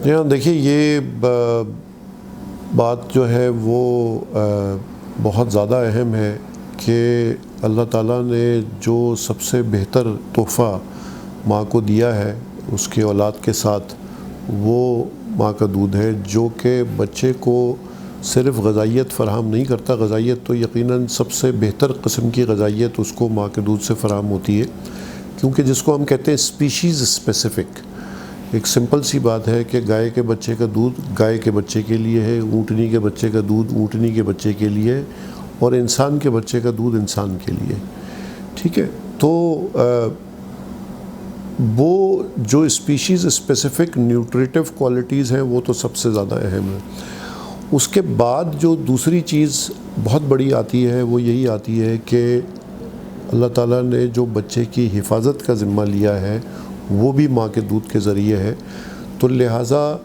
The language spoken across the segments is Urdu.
جی ہاں، دیکھیے یہ بات جو ہے وہ بہت زیادہ اہم ہے کہ اللہ تعالیٰ نے جو سب سے بہتر تحفہ ماں کو دیا ہے اس کے اولاد کے ساتھ، وہ ماں کا دودھ ہے، جو کہ بچے کو صرف غذائیت فراہم نہیں کرتا. غذائیت تو یقیناً سب سے بہتر قسم کی غذائیت اس کو ماں کے دودھ سے فراہم ہوتی ہے، کیونکہ جس کو ہم کہتے ہیں اسپیشیز اسپیسیفک. ایک سمپل سی بات ہے کہ گائے کے بچے کا دودھ گائے کے بچے کے لیے ہے، اونٹنی کے بچے کا دودھ اونٹنی کے بچے کے لیے ہے، اور انسان کے بچے کا دودھ انسان کے لیے. ٹھیک ہے، تو وہ جو اسپیشیز اسپیسیفک نیوٹریٹیو کوالٹیز ہیں وہ تو سب سے زیادہ اہم ہے. اس کے بعد جو دوسری چیز بہت بڑی آتی ہے وہ یہی آتی ہے کہ اللہ تعالیٰ نے جو بچے کی حفاظت کا ذمہ لیا ہے وہ بھی ماں کے دودھ کے ذریعے ہے. تو لہٰذا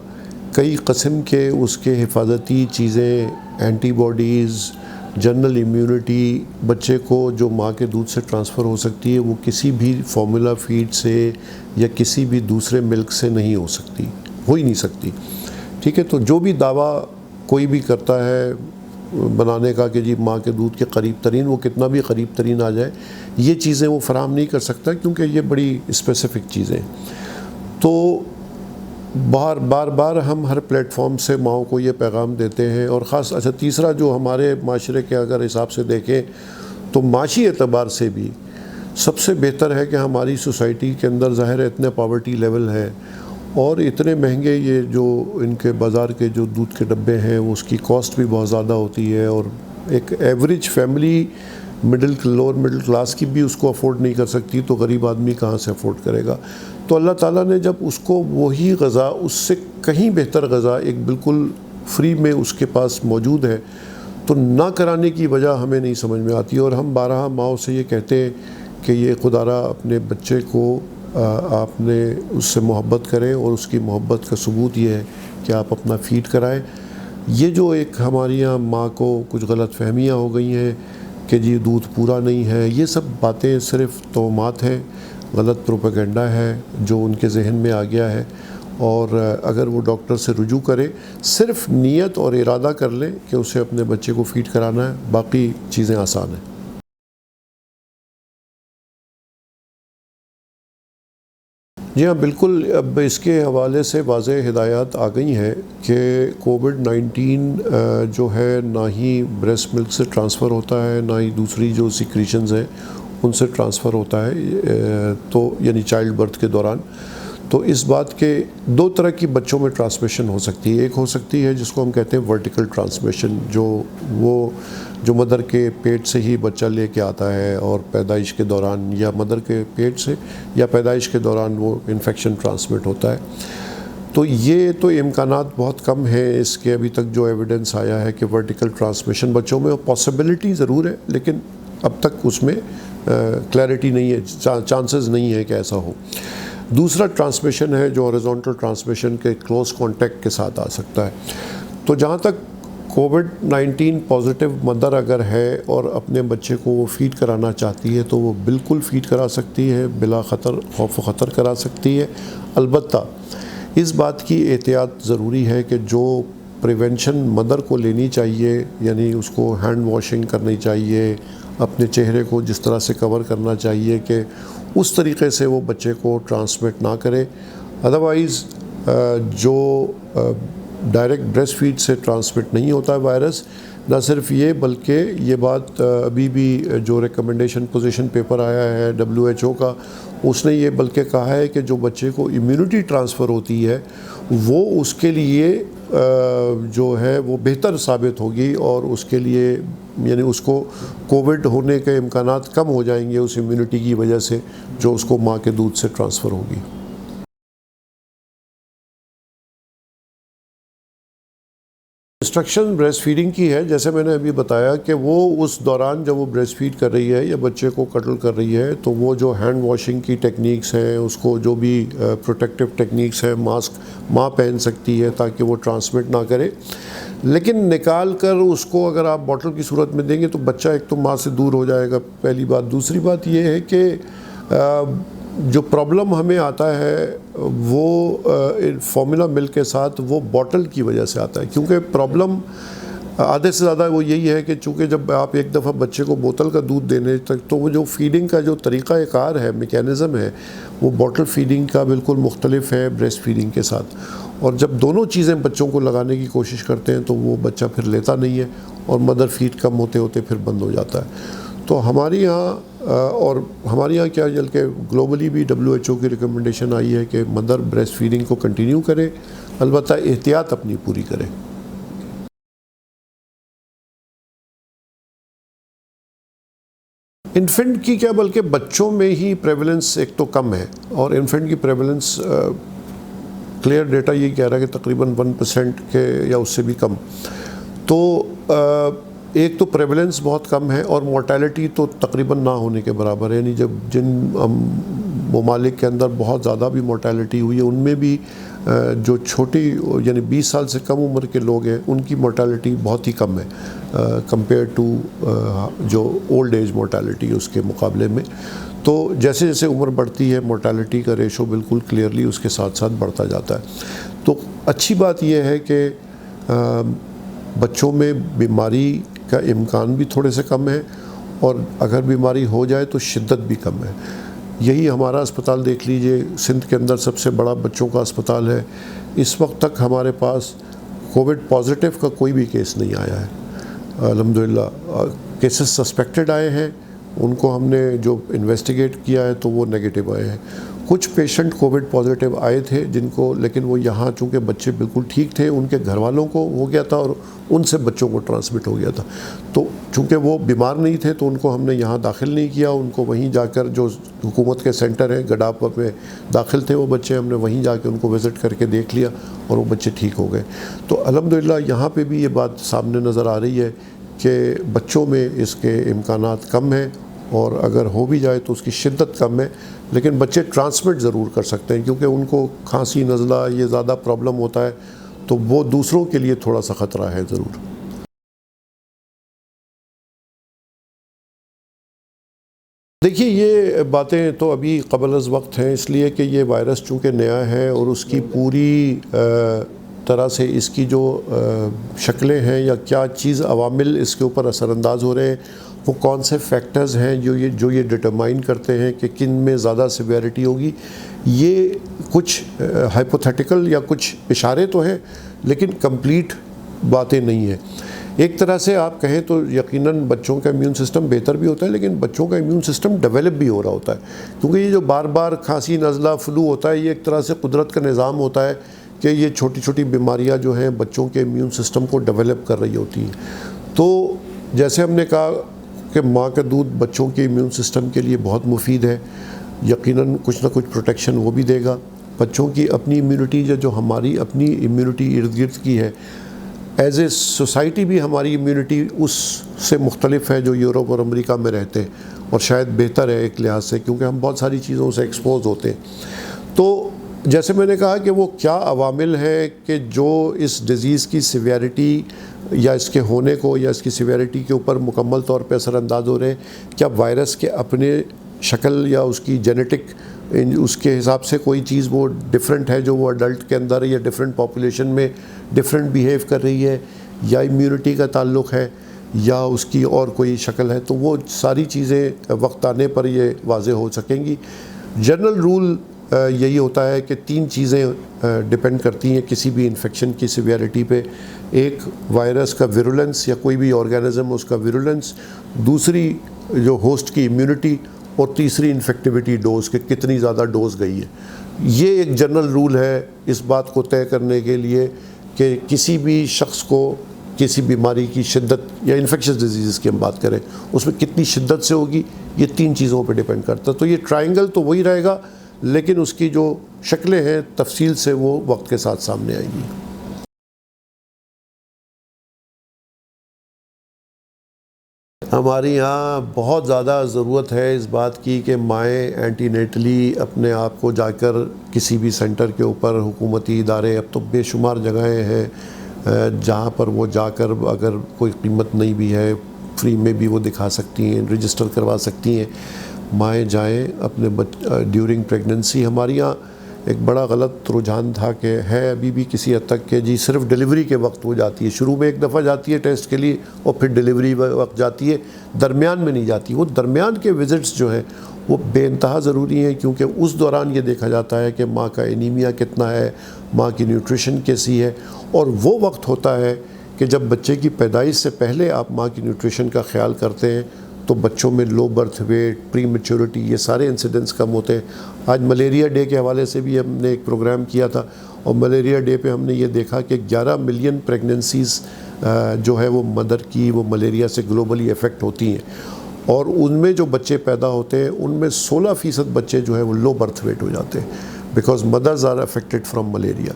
کئی قسم کے اس کے حفاظتی چیزیں، اینٹی باڈیز، جنرل امیونٹی بچے کو جو ماں کے دودھ سے ٹرانسفر ہو سکتی ہے، وہ کسی بھی فارمولا فیڈ سے یا کسی بھی دوسرے ملک سے نہیں ہو ہی نہیں سکتی. ٹھیک ہے، تو جو بھی دعویٰ کوئی بھی کرتا ہے بنانے کا کہ جی ماں کے دودھ کے قریب ترین، وہ کتنا بھی قریب ترین آ جائے، یہ چیزیں وہ فراہم نہیں کر سکتا، کیونکہ یہ بڑی اسپیسیفک چیزیں. تو بار بار ہم ہر پلیٹ فارم سے ماؤں کو یہ پیغام دیتے ہیں. اور اچھا تیسرا جو ہمارے معاشرے کے اگر حساب سے دیکھیں تو معاشی اعتبار سے بھی سب سے بہتر ہے کہ ہماری سوسائٹی کے اندر ظاہر ہے اتنے پاورٹی لیول ہے اور اتنے مہنگے یہ جو ان کے بازار کے جو دودھ کے ڈبے ہیں اس کی کاسٹ بھی بہت زیادہ ہوتی ہے، اور ایک average family lower middle class کی بھی اس کو افورڈ نہیں کر سکتی، تو غریب آدمی کہاں سے افورڈ کرے گا. تو اللہ تعالیٰ نے جب اس کو وہی غذا، اس سے کہیں بہتر غذا ایک بالکل فری میں اس کے پاس موجود ہے، تو نہ کرانے کی وجہ ہمیں نہیں سمجھ میں آتی. اور ہم بارہا ماؤں سے یہ کہتے ہیں کہ یہ خدا را اپنے بچے کو آپ نے اس سے محبت کریں، اور اس کی محبت کا ثبوت یہ ہے کہ آپ اپنا فیڈ کرائیں. یہ جو ایک ہماری یہاں ماں کو کچھ غلط فہمیاں ہو گئی ہیں کہ جی دودھ پورا نہیں ہے، یہ سب باتیں صرف توہمات ہیں، غلط پروپیگنڈا ہے جو ان کے ذہن میں آ گیا ہے. اور اگر وہ ڈاکٹر سے رجوع کرے، صرف نیت اور ارادہ کر لیں کہ اسے اپنے بچے کو فیڈ کرانا ہے، باقی چیزیں آسان ہیں. جی ہاں بالکل. اب اس کے حوالے سے واضح ہدایات آ گئی ہیں کہ کووڈ-19 جو ہے نہ ہی بریسٹ ملک سے ٹرانسفر ہوتا ہے، نہ ہی دوسری جو سیکریشنز ہیں ان سے ٹرانسفر ہوتا ہے، تو یعنی چائلڈ برتھ کے دوران. تو اس بات کے دو طرح کی بچوں میں ٹرانسمیشن ہو سکتی ہے. ایک ہو سکتی ہے جس کو ہم کہتے ہیں ورٹیکل ٹرانسمیشن، جو مدر کے پیٹ سے ہی بچہ لے کے آتا ہے اور پیدائش کے دوران یا مدر کے پیٹ سے یا پیدائش کے دوران وہ انفیکشن ٹرانسمٹ ہوتا ہے. تو یہ تو امکانات بہت کم ہیں اس کے. ابھی تک جو ایویڈنس آیا ہے کہ ورٹیکل ٹرانسمیشن بچوں میں پاسبلٹی ضرور ہے، لیکن اب تک اس میں کلیئرٹی نہیں ہے، چانسز نہیں ہے کہ ایسا ہو. دوسرا ٹرانسمیشن ہے جو ہاریزونٹل ٹرانسمیشن کے کلوز کانٹیکٹ کے ساتھ آ سکتا ہے. تو جہاں تک کووڈ-19 پازیٹیو مدر اگر ہے اور اپنے بچے کو وہ فیڈ کرانا چاہتی ہے تو وہ بالکل فیڈ کرا سکتی ہے، بلا خطر خوف و خطر کرا سکتی ہے. البتہ اس بات کی احتیاط ضروری ہے کہ جو پریونشن مدر کو لینی چاہیے، یعنی اس کو ہینڈ واشنگ کرنی چاہیے، اپنے چہرے کو جس طرح سے کور کرنا چاہیے کہ اس طریقے سے وہ بچے کو ٹرانسمٹ نہ کرے. ادروائز جو ڈائریکٹ بریسٹ فیڈ سے ٹرانسمٹ نہیں ہوتا ہے وائرس، نہ صرف یہ بلکہ یہ بات ابھی بھی جو ریکمنڈیشن پوزیشن پیپر آیا ہے WHO کا، اس نے یہ بلکہ کہا ہے کہ جو بچے کو امیونٹی ٹرانسفر ہوتی ہے وہ اس کے لیے جو ہے وہ بہتر ثابت ہوگی، اور اس کے لیے یعنی اس کو کووڈ ہونے کے امکانات کم ہو جائیں گے اس امیونٹی کی وجہ سے جو اس کو ماں کے دودھ سے ٹرانسفر ہوگی. انسٹرکشن بریسٹ فیڈنگ کی ہے، جیسے میں نے ابھی بتایا کہ وہ اس دوران جب وہ بریسٹ فیڈ کر رہی ہے یا بچے کو کٹل کر رہی ہے تو وہ جو ہینڈ واشنگ کی ٹیکنیکس ہیں، اس کو جو بھی پروٹیکٹیو ٹیکنیکس ہیں، ماسک ماں پہن سکتی ہے تاکہ وہ ٹرانسمٹ نہ کرے. لیکن نکال کر اس کو اگر آپ باٹل کی صورت میں دیں گے تو بچہ ایک تو ماں سے دور ہو جائے گا، پہلی بات. دوسری بات یہ ہے کہ جو پرابلم ہمیں آتا ہے وہ فارمولا ملک کے ساتھ وہ بوٹل کی وجہ سے آتا ہے، کیونکہ پرابلم آدھے سے زیادہ وہ یہی ہے کہ چونکہ جب آپ ایک دفعہ بچے کو بوتل کا دودھ دینے تک، تو وہ جو فیڈنگ کا جو طریقہ کار ہے، میکینزم ہے، وہ بوٹل فیڈنگ کا بالکل مختلف ہے بریسٹ فیڈنگ کے ساتھ، اور جب دونوں چیزیں بچوں کو لگانے کی کوشش کرتے ہیں تو وہ بچہ پھر لیتا نہیں ہے، اور مدر فیڈ کم ہوتے ہوتے پھر بند ہو جاتا ہے۔ تو ہمارے یہاں کیا بلکہ گلوبلی بھی WHO کی ریکمنڈیشن آئی ہے کہ مدر بریسٹ فیڈنگ کو کنٹینیو کرے، البتہ احتیاط اپنی پوری کرے۔ انفنٹ کی کیا بلکہ بچوں میں ہی پریولنس ایک تو کم ہے، اور انفنٹ کی پریولنس کلیئر ڈیٹا یہ کہہ رہا ہے کہ تقریباً 1% کے یا اس سے بھی کم۔ تو ایک تو پریولنس بہت کم ہے، اور مورٹیلٹی تو تقریباً نہ ہونے کے برابر ہے، یعنی جن ممالک کے اندر بہت زیادہ بھی مورٹیلٹی ہوئی ہے ان میں بھی جو چھوٹی یعنی 20 سال سے کم عمر کے لوگ ہیں ان کی مورٹیلٹی بہت ہی کم ہے کمپیئر ٹو جو اولڈ ایج مورٹیلٹی اس کے مقابلے میں۔ تو جیسے جیسے عمر بڑھتی ہے مورٹیلٹی کا ریشو بالکل کلیئرلی اس کے ساتھ ساتھ بڑھتا جاتا ہے۔ تو اچھی بات یہ ہے کہ بچوں میں بیماری کا امکان بھی تھوڑے سے کم ہے، اور اگر بیماری ہو جائے تو شدت بھی کم ہے۔ یہی ہمارا اسپتال دیکھ لیجئے، سندھ کے اندر سب سے بڑا بچوں کا اسپتال ہے، اس وقت تک ہمارے پاس کووڈ پازیٹیو کا کوئی بھی کیس نہیں آیا ہے الحمدللہ۔ کیسز سسپیکٹڈ آئے ہیں، ان کو ہم نے جو انویسٹیگیٹ کیا ہے تو وہ نیگیٹو آئے ہیں۔ کچھ پیشنٹ کووڈ پازیٹیو آئے تھے جن کو، لیکن وہ یہاں چونکہ بچے بالکل ٹھیک تھے، ان کے گھر والوں کو ہو گیا تھا اور ان سے بچوں کو ٹرانسمٹ ہو گیا تھا۔ تو چونکہ وہ بیمار نہیں تھے تو ان کو ہم نے یہاں داخل نہیں کیا، ان کو وہیں جا کر جو حکومت کے سینٹر ہیں گڈاپا میں داخل تھے وہ بچے، ہم نے وہیں جا کے ان کو وزٹ کر کے دیکھ لیا اور وہ بچے ٹھیک ہو گئے۔ تو الحمدللہ یہاں پہ بھی یہ بات سامنے نظر آ رہی ہے کہ بچوں میں اس کے امکانات کم ہیں، اور اگر ہو بھی جائے تو اس کی شدت کم ہے، لیکن بچے ٹرانسمٹ ضرور کر سکتے ہیں، کیونکہ ان کو کھانسی نزلہ یہ زیادہ پرابلم ہوتا ہے، تو وہ دوسروں کے لیے تھوڑا سا خطرہ ہے ضرور۔ دیکھیے یہ باتیں تو ابھی قبل از وقت ہیں، اس لیے کہ یہ وائرس چونکہ نیا ہے اور اس کی پوری طرح سے اس کی جو شکلیں ہیں یا کیا چیز عوامل اس کے اوپر اثر انداز ہو رہے ہیں، وہ کون سے فیکٹرز ہیں جو یہ ڈٹرمائن کرتے ہیں کہ کن میں زیادہ سیویرٹی ہوگی، یہ کچھ ہائپوتھیٹیکل یا کچھ اشارے تو ہیں لیکن کمپلیٹ باتیں نہیں ہیں۔ ایک طرح سے آپ کہیں تو یقیناً بچوں کا امیون سسٹم بہتر بھی ہوتا ہے، لیکن بچوں کا امیون سسٹم ڈیولپ بھی ہو رہا ہوتا ہے، کیونکہ یہ جو بار بار کھانسی نزلہ فلو ہوتا ہے، یہ ایک طرح سے قدرت کا نظام ہوتا ہے کہ یہ چھوٹی چھوٹی بیماریاں جو ہیں بچوں کے امیون سسٹم کو ڈیولپ کر رہی ہوتی ہیں۔ تو جیسے ہم نے کہا کہ ماں کا دودھ بچوں کے امیون سسٹم کے لیے بہت مفید ہے، یقیناً کچھ نہ کچھ پروٹیکشن وہ بھی دے گا۔ بچوں کی اپنی امیونٹی جو ہماری اپنی امیونٹی ارد گرد کی ہے، ایز اے سوسائٹی بھی ہماری امیونٹی اس سے مختلف ہے جو یورپ اور امریکہ میں رہتے ہیں، اور شاید بہتر ہے ایک لحاظ سے، کیونکہ ہم بہت ساری چیزوں سے ایکسپوز ہوتے ہیں۔ تو جیسے میں نے کہا کہ وہ کیا عوامل ہیں کہ جو اس ڈیزیز کی سیویرٹی یا اس کے ہونے کو یا اس کی سیویرٹی کے اوپر مکمل طور پہ اثر انداز ہو رہے ہیں، کیا وائرس کے اپنے شکل یا اس کی جینیٹک اس کے حساب سے کوئی چیز وہ ڈیفرنٹ ہے جو وہ اڈلٹ کے اندر یا ڈیفرنٹ پاپولیشن میں ڈیفرنٹ بیہیو کر رہی ہے، یا امیونٹی کا تعلق ہے، یا اس کی اور کوئی شکل ہے، تو وہ ساری چیزیں وقت آنے پر یہ واضح ہو سکیں گی۔ جنرل رول یہی ہوتا ہے کہ 3 چیزیں ڈیپینڈ کرتی ہیں کسی بھی انفیکشن کی سیویرٹی پہ: ایک وائرس کا ویرولنس یا کوئی بھی آرگینزم اس کا ویرولنس، دوسری جو ہوسٹ کی امیونٹی، اور تیسری انفیکٹیوٹی ڈوز کہ کتنی زیادہ ڈوز گئی ہے۔ یہ ایک جنرل رول ہے اس بات کو طے کرنے کے لیے کہ کسی بھی شخص کو کسی بیماری کی شدت یا انفیکشس ڈیزیز کی ہم بات کریں اس میں کتنی شدت سے ہوگی، یہ 3 چیزوں پہ ڈیپینڈ کرتا ہے۔ تو یہ ٹرائنگل تو وہی رہے گا، لیکن اس کی جو شکلیں ہیں تفصیل سے وہ وقت کے ساتھ سامنے آئیں گی۔ ہمارے یہاں بہت زیادہ ضرورت ہے اس بات کی کہ مائیں اینٹی نیٹلی اپنے آپ کو جا کر کسی بھی سینٹر کے اوپر، حکومتی ادارے، اب تو بے شمار جگہیں ہیں جہاں پر وہ جا کر اگر کوئی قیمت نہیں بھی ہے فری میں بھی وہ دکھا سکتی ہیں، رجسٹر کروا سکتی ہیں۔ مائیں جائیں اپنے ڈیورنگ پریگننسی. ہمارے یہاں ایک بڑا غلط رجحان تھا کہ ہے ابھی بھی کسی حد تک کہ جی صرف ڈیلیوری کے وقت وہ جاتی ہے, شروع میں ایک دفعہ جاتی ہے ٹیسٹ کے لیے اور پھر ڈیلیوری وقت جاتی ہے, درمیان میں نہیں جاتی. وہ درمیان کے وزٹس جو ہیں وہ بے انتہا ضروری ہیں, کیونکہ اس دوران یہ دیکھا جاتا ہے کہ ماں کا انیمیا کتنا ہے, ماں کی نیوٹریشن کیسی ہے. اور وہ وقت ہوتا ہے کہ جب بچے کی پیدائش سے پہلے آپ ماں کی نیوٹریشن کا خیال کرتے ہیں تو بچوں میں لو برتھ ویٹ, پری میچورٹی, یہ سارے انسیڈنٹس کم ہوتے ہیں. آج ملیریا ڈے کے حوالے سے بھی ہم نے ایک پروگرام کیا تھا, اور ملیریا ڈے پہ ہم نے یہ دیکھا کہ 11 ملین پریگننسیز جو ہے وہ مدر کی وہ ملیریا سے گلوبلی افیکٹ ہوتی ہیں, اور ان میں جو بچے پیدا ہوتے ہیں ان میں 16% بچے جو ہے وہ لو برتھ ویٹ ہو جاتے ہیں, because mothers are affected from malaria.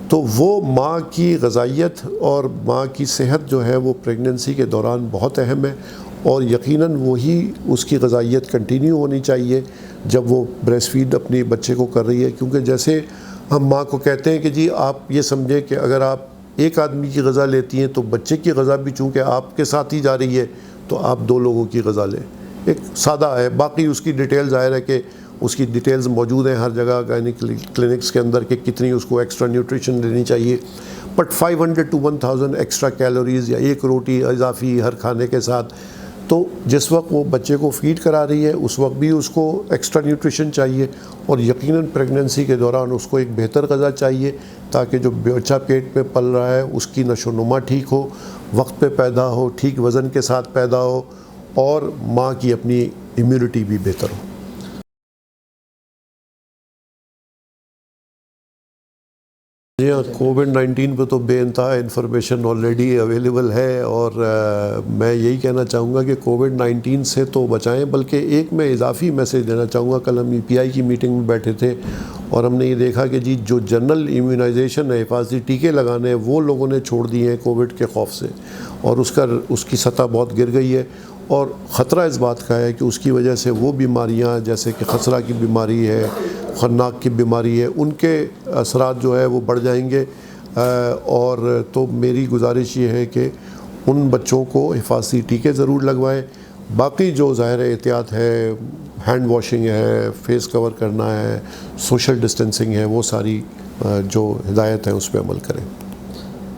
تو وہ ماں کی غذائیت اور ماں کی صحت جو ہے وہ پریگننسی کے دوران بہت اہم ہے, اور یقیناً وہی اس کی غذائیت کنٹینیو ہونی چاہیے جب وہ بریسٹ فیڈ اپنی بچے کو کر رہی ہے. کیونکہ جیسے ہم ماں کو کہتے ہیں کہ جی آپ یہ سمجھیں کہ اگر آپ ایک آدمی کی غذا لیتی ہیں تو بچے کی غذا بھی چونکہ آپ کے ساتھ ہی جا رہی ہے تو آپ 2 لوگوں کی غذا لیں. ایک سادہ ہے, باقی اس کی ڈیٹیل ظاہر ہے کہ اس کی ڈیٹیلز موجود ہیں ہر جگہ کلینکس کے اندر کہ کتنی اس کو ایکسٹرا نیوٹریشن لینی چاہیے. بٹ 500 to 1000 ایکسٹرا کیلوریز یا ایک روٹی اضافی ہر کھانے کے ساتھ, تو جس وقت وہ بچے کو فیڈ کرا رہی ہے اس وقت بھی اس کو ایکسٹرا نیوٹریشن چاہیے, اور یقیناً پریگننسی کے دوران اس کو ایک بہتر غذا چاہیے تاکہ جو بچہ پیٹ میں پل رہا ہے اس کی نشو و نما ٹھیک ہو, وقت پہ پیدا ہو, ٹھیک وزن کے ساتھ پیدا ہو, اور ماں کی اپنی امیونٹی بھی بہتر ہو. جی ہاں, کووڈ-19 پہ تو بے انتہا انفارمیشن آلریڈی اویلیبل ہے, اور میں یہی کہنا چاہوں گا کہ کووڈ-19 سے تو بچائیں. بلکہ ایک میں اضافی میسیج دینا چاہوں گا. کل ہم EPI کی میٹنگ میں بیٹھے تھے اور ہم نے یہ دیکھا کہ جی جو جنرل ایمیونائزیشن ہے, حفاظتی ٹیکے لگانے ہیں, وہ لوگوں نے چھوڑ دیے ہیں کووڈ کے خوف سے, اور اس کی سطح بہت گر گئی ہے. اور خطرہ اس بات کا ہے کہ اس کی وجہ سے وہ بیماریاں جیسے کہ خسرہ کی بیماری ہے, خناق کی بیماری ہے, ان کے اثرات جو ہے وہ بڑھ جائیں گے. اور تو میری گزارش یہ ہے کہ ان بچوں کو حفاظتی ٹیکے ضرور لگوائیں. باقی جو ظاہر احتیاط ہے, ہینڈ واشنگ ہے, فیس کور کرنا ہے, سوشل ڈسٹینسنگ ہے, وہ ساری جو ہدایت ہے اس پہ عمل کریں.